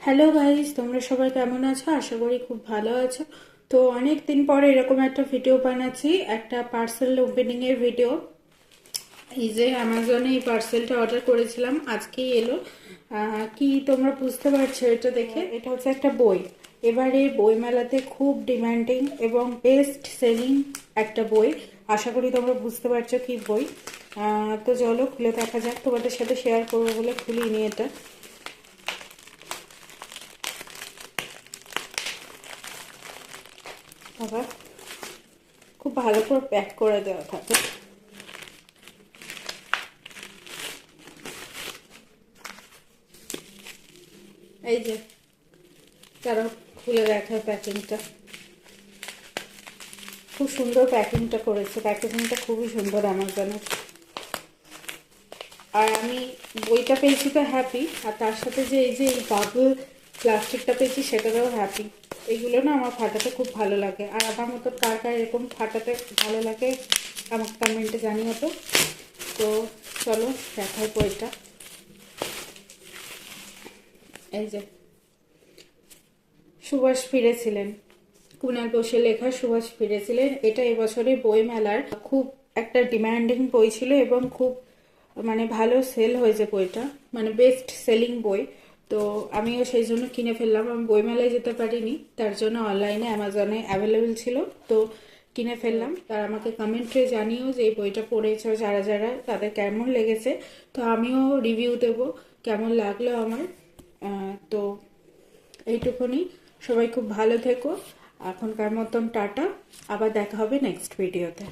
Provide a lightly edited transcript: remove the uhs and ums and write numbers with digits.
Hello guys, তোমরা সবাই কেমন আছো? আশা করি খুব ভালো আছো। তো অনেক দিন পরে এরকম একটা ভিডিও বানাচ্ছি, একটা পার্সেল ওপেনিং এর ভিডিও। এই যে অ্যামাজনে এই পার্সেলটা অর্ডার করেছিলাম, আজকেই এলো। কি তোমরা বুঝতে পারছো এটা দেখে? এটা হচ্ছে একটা বই। এবারে বইমেলাতে খুব ডিমান্ডিং এবং বেস্ট সেলিং একটা বই। আশা করি তোমরা বুঝতে পারছো কি বই। তো চলো খুলে দেখা যাক, তোমাদের সাথে শেয়ার করবো বলে খুলিনি এটা। আবার খুব ভালো করে প্যাক করে দেওয়া থাকে। এই যে তারা খুলে দেখায় প্যাকিংটা, খুব সুন্দর প্যাকিংটা করেছে। প্যাকেজিংটা খুবই সুন্দর অ্যামাজনের। আর আমি বইটা পেয়েছি তো হ্যাপি, আর তার সাথে যে এই যে এই বাবল প্লাস্টিকটা পেয়েছি সেটাতেও হ্যাপি। এগুলো না আমার ফাটাতে খুব ভালো লাগে, আর আমার মতো কার কার এরকম ফাটাতে ভালো লাগে আমাকে কমেন্টে জানিও তো। তো চলো দেখাই বইটা। এই যে সুভাষ ফিরেছিলেন, কুনাল বসে লেখা সুভাষ ফিরেছিলেন। এটা এবছরের বই মেলার খুব একটা ডিমান্ডিং বই ছিল এবং খুব মানে ভালো সেল হয়েছে বইটা, মানে বেস্ট সেলিং বই। তো আমিও সেই জন্য কিনে ফেললাম। আমি বইমেলায় যেতে পারিনি, তার জন্য অনলাইনে অ্যামাজনে অ্যাভেলেবেল ছিল, তো কিনে ফেললাম। তার আমাকে কমেন্টে জানিও যে এই বইটা পড়েছো যারা যারা, তাদের কেমন লেগেছে। তো আমিও রিভিউ দেব কেমন লাগলো আমার। তো এইটুকুনি। সবাই খুব ভালো থেকো। এখনকার মতন টাটা, আবার দেখা হবে নেক্সট ভিডিওতে।